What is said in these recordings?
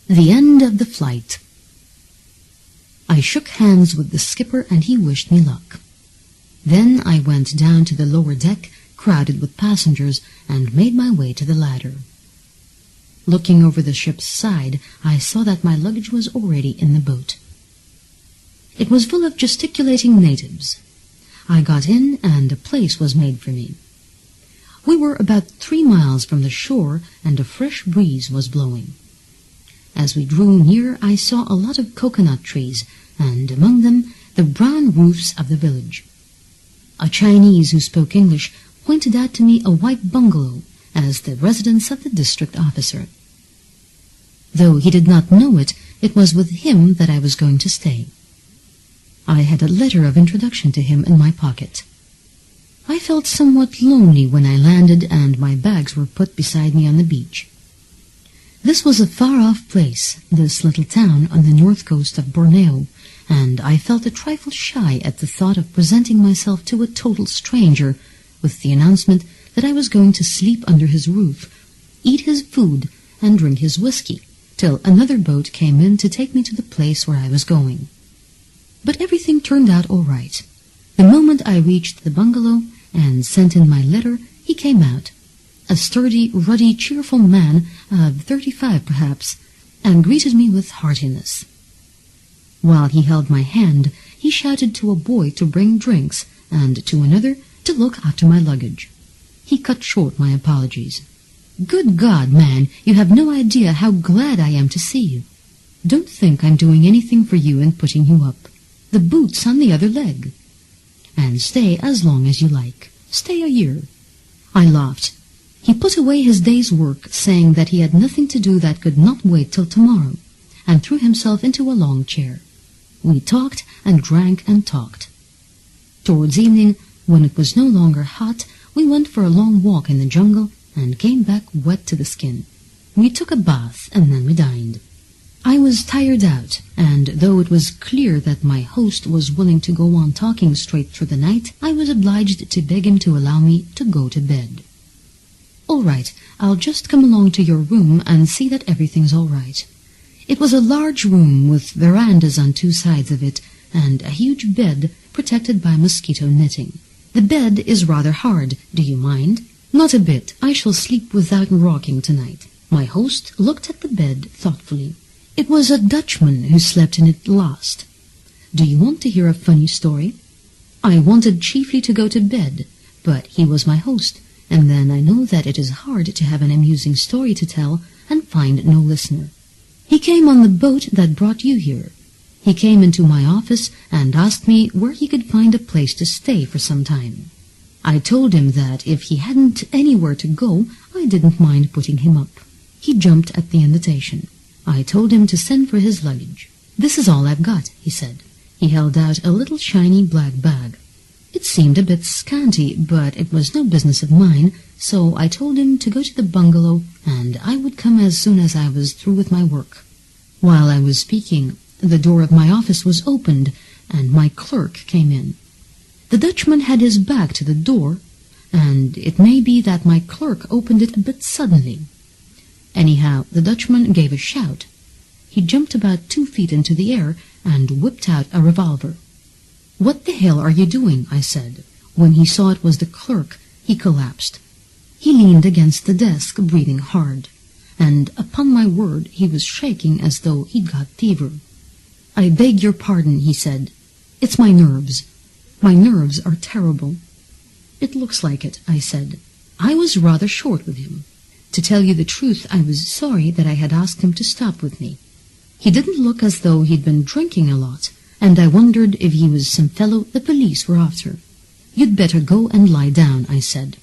The end of the flight. I shook hands with the skipper and he wished me luck. Then I went down to the lower deck, crowded with passengers, and made my way to the ladder. Looking over the ship's side, I saw that my luggage was already in the boat. It was full of gesticulating natives. I got in, and a place was made for me. We were about 3 miles from the shore, and a fresh breeze was blowing. As we drew near, I saw a lot of coconut trees, and among them the brown roofs of the village. A Chinese who spoke English pointed out to me a white bungalow as the residence of the district officer. Though he did not know it, it was with him that I was going to stay. I had a letter of introduction to him in my pocket. I felt somewhat lonely when I landed and my bags were put beside me on the beach. This was a far-off place, this little town on the north coast of Borneo, and I felt a trifle shy at the thought of presenting myself to a total stranger with the announcement that I was going to sleep under his roof, eat his food, and drink his whiskey, till another boat came in to take me to the place where I was going. But everything turned out all right. The moment I reached the bungalow and sent in my letter, he came out, a sturdy, ruddy, cheerful man of 35 perhaps, and greeted me with heartiness. While he held my hand, he shouted to a boy to bring drinks, and to another to look after my luggage. He cut short my apologies. "Good God, man, you have no idea how glad I am to see you. Don't think I'm doing anything for you and putting you up. The boot's on the other leg. And stay as long as you like. Stay a year." I laughed. He put away his day's work, saying that he had nothing to do that could not wait till tomorrow, and threw himself into a long chair. We talked and drank and talked. Towards evening, when it was no longer hot, we went for a long walk in the jungle and came back wet to the skin. We took a bath and then we dined. I was tired out, and though it was clear that my host was willing to go on talking straight through the night, I was obliged to beg him to allow me to go to bed. "All right, I'll just come along to your room and see that everything's all right." It was a large room with verandas on 2 sides of it, and a huge bed protected by mosquito netting. "The bed is rather hard. Do you mind?" "Not a bit. I shall sleep without rocking tonight." My host looked at the bed thoughtfully. It was a Dutchman who slept in it last. "Do you want to hear a funny story?" I wanted chiefly to go to bed, but he was my host, and then I know that it is hard to have an amusing story to tell and find no listener. "He came on the boat that brought you here. He came into my office and asked me where he could find a place to stay for some time. I told him that if he hadn't anywhere to go, I didn't mind putting him up. He jumped at the invitation. I told him to send for his luggage. "This is all I've got," he said. He held out a little shiny black bag. It seemed a bit scanty, but it was no business of mine, so I told him to go to the bungalow and I would come as soon as I was through with my work. While I was speaking, the door of my office was opened and my clerk came in. The Dutchman had his back to the door, and it may be that my clerk opened it a bit suddenly. Anyhow, the Dutchman gave a shout. He jumped about 2 feet into the air and whipped out a revolver. "What the hell are you doing?" I said. When he saw it was the clerk, he collapsed. He leaned against the desk, breathing hard, and upon my word he was shaking as though he'd got fever. "I beg your pardon," he said. "It's my nerves. My nerves are terrible." "It looks like it," I said. I was rather short with him. To tell you the truth, I was sorry that I had asked him to stop with me. He didn't look as though he'd been drinking a lot, and I wondered if he was some fellow the police were after. "You'd better go and lie down," I said.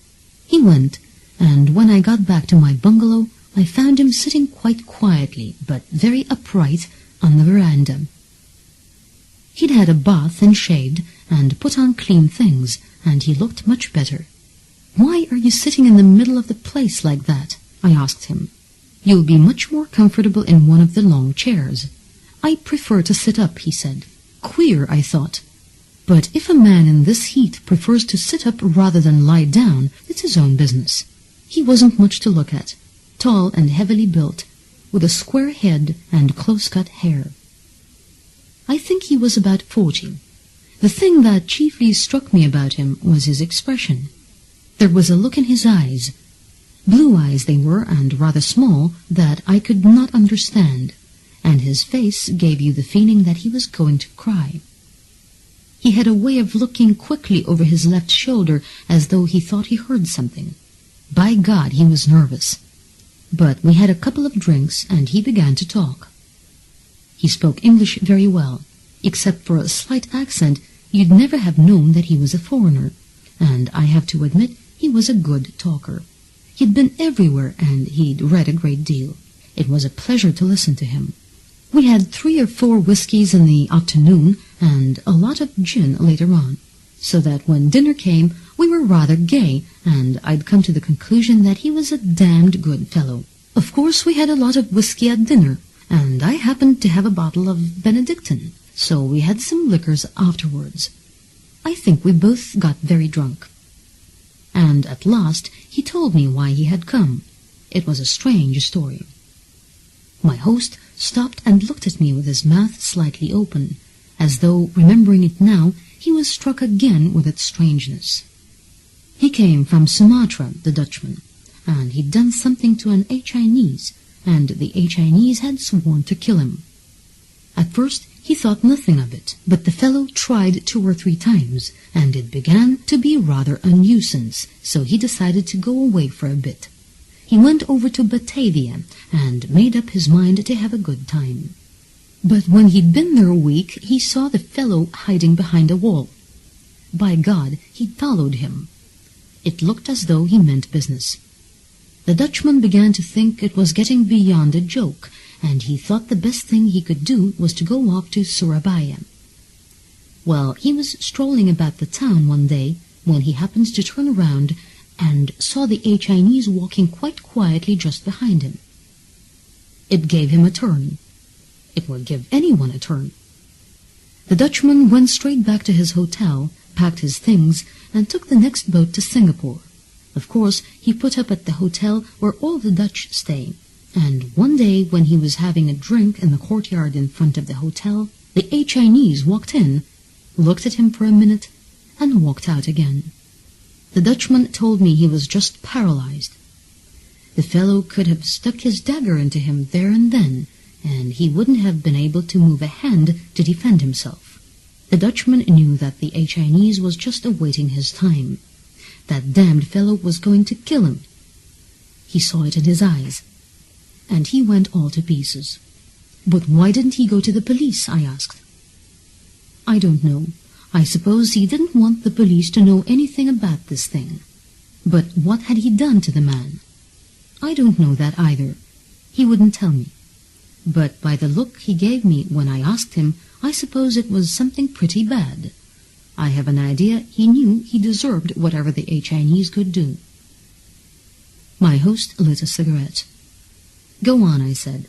He went, and when I got back to my bungalow, I found him sitting quite quietly, but very upright, on the veranda. He'd had a bath and shaved, and put on clean things, and he looked much better. "Why are you sitting in the middle of the place like that?" I asked him. "You'll be much more comfortable in one of the long chairs." "I prefer to sit up," he said. Queer, I thought. But if a man in this heat prefers to sit up rather than lie down, it's his own business. He wasn't much to look at. Tall and heavily built, with a square head and close-cut hair. I think he was about 40. The thing that chiefly struck me about him was his expression. There was a look in his eyes, blue eyes they were, and rather small, that I could not understand, and his face gave you the feeling that he was going to cry. He had a way of looking quickly over his left shoulder as though he thought he heard something. By God, he was nervous. But we had a couple of drinks, and he began to talk. He spoke English very well. Except for a slight accent, you'd never have known that he was a foreigner, and I have to admit he was a good talker. He'd been everywhere, and he'd read a great deal. It was a pleasure to listen to him. We had 3 or 4 whiskies in the afternoon, and a lot of gin later on, so that when dinner came, we were rather gay, and I'd come to the conclusion that he was a damned good fellow. Of course, we had a lot of whiskey at dinner, and I happened to have a bottle of Benedictine, so we had some liquors afterwards. I think we both got very drunk. And at last he told me why he had come. It was a strange story. My host stopped and looked at me with his mouth slightly open, as though, remembering it now, he was struck again with its strangeness. He came from Sumatra, the Dutchman, and he'd done something to an Chinese, and the Chinese had sworn to kill him. At first he thought nothing of it, but the fellow tried 2 or 3 times, and it began to be rather a nuisance, so he decided to go away for a bit. He went over to Batavia and made up his mind to have a good time. But when he'd been there a week, he saw the fellow hiding behind a wall. By God, he followed him. It looked as though he meant business. The Dutchman began to think it was getting beyond a joke, and he thought the best thing he could do was to go off to Surabaya. Well, he was strolling about the town one day when he happened to turn around and saw the Chinese walking quite quietly just behind him. It gave him a turn. It would give anyone a turn. The Dutchman went straight back to his hotel, packed his things, and took the next boat to Singapore. Of course, he put up at the hotel where all the Dutch stay, and one day when he was having a drink in the courtyard in front of the hotel, the Chinese walked in, looked at him for a minute, and walked out again. The Dutchman told me he was just paralyzed. The fellow could have stuck his dagger into him there and then, and he wouldn't have been able to move a hand to defend himself. The Dutchman knew that the Chinese was just awaiting his time. That damned fellow was going to kill him. He saw it in his eyes, and he went all to pieces. But why didn't he go to the police? I asked. I don't know. I suppose he didn't want the police to know anything about this thing. But what had he done to the man? I don't know that either. He wouldn't tell me. But by the look he gave me when I asked him, I suppose it was something pretty bad. I have an idea he knew he deserved whatever the Chinese could do. My host lit a cigarette. Go on, I said.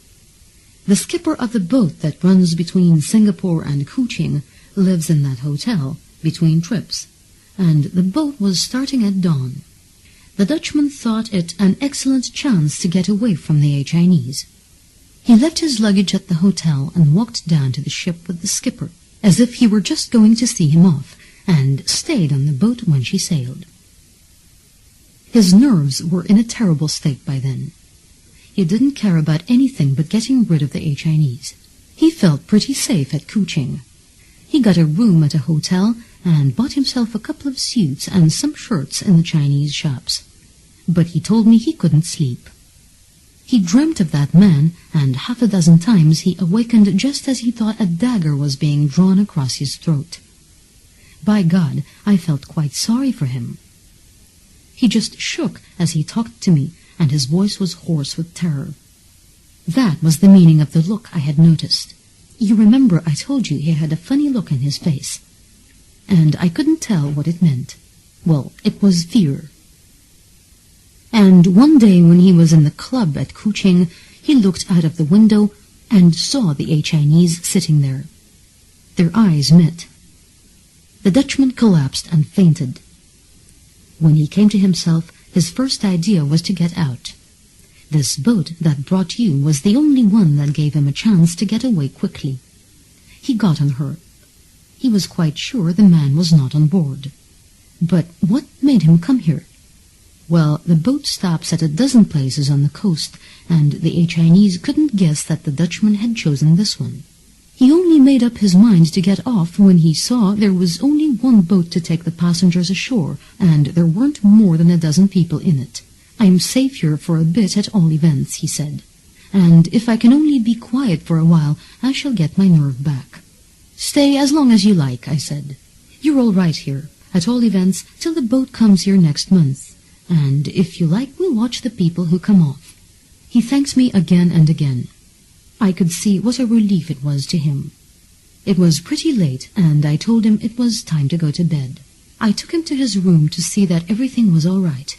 The skipper of the boat that runs between Singapore and Kuching lives in that hotel, between trips, and the boat was starting at dawn. The Dutchman thought it an excellent chance to get away from the Chinese. He left his luggage at the hotel and walked down to the ship with the skipper, as if he were just going to see him off, and stayed on the boat when she sailed. His nerves were in a terrible state by then. He didn't care about anything but getting rid of the Chinese. He felt pretty safe at Kuching. He got a room at a hotel and bought himself a couple of suits and some shirts in the Chinese shops. But he told me he couldn't sleep. He dreamt of that man, and 6 times he awakened just as he thought a dagger was being drawn across his throat. By God, I felt quite sorry for him. He just shook as he talked to me, and his voice was hoarse with terror. That was the meaning of the look I had noticed. You remember I told you he had a funny look in his face, and I couldn't tell what it meant. Well, it was fear. And one day when he was in the club at Kuching, he looked out of the window and saw the Chinese sitting there. Their eyes met. The Dutchman collapsed and fainted. When he came to himself, his first idea was to get out. This boat that brought you was the only one that gave him a chance to get away quickly. He got on her. He was quite sure the man was not on board. But what made him come here? Well, the boat stops at a dozen places on the coast, and the Chinese couldn't guess that the Dutchman had chosen this one. He only made up his mind to get off when he saw there was only one boat to take the passengers ashore, and there weren't more than a dozen people in it. "I'm safe here for a bit at all events," he said. "And if I can only be quiet for a while, I shall get my nerve back." "Stay as long as you like," I said. "You're all right here, at all events, till the boat comes here next month. And if you like, we'll watch the people who come off." He thanked me again and again. I could see what a relief it was to him. It was pretty late, and I told him it was time to go to bed. I took him to his room to see that everything was all right.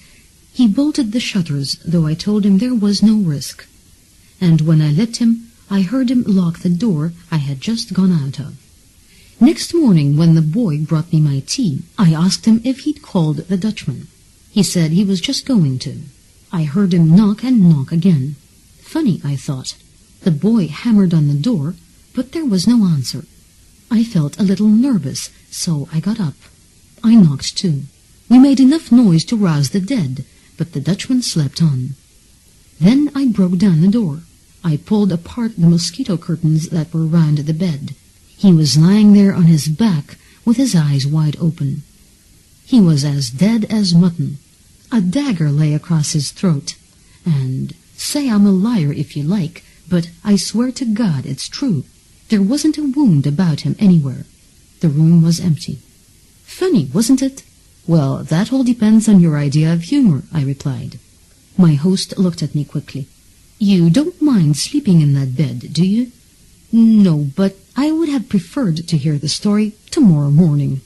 He bolted the shutters, though I told him there was no risk. And when I left him, I heard him lock the door I had just gone out of. Next morning, when the boy brought me my tea, I asked him if he'd called the Dutchman. He said he was just going to. I heard him knock and knock again. Funny, I thought. The boy hammered on the door, but there was no answer. I felt a little nervous, so I got up. I knocked too. We made enough noise to rouse the dead, but the Dutchman slept on. Then I broke down the door. I pulled apart the mosquito curtains that were round the bed. He was lying there on his back, with his eyes wide open. He was as dead as mutton. A dagger lay across his throat. And say I'm a liar if you like, but I swear to God it's true. There wasn't a wound about him anywhere. The room was empty. Funny, wasn't it? Well, that all depends on your idea of humor, I replied. My host looked at me quickly. You don't mind sleeping in that bed, do you? No, but I would have preferred to hear the story tomorrow morning.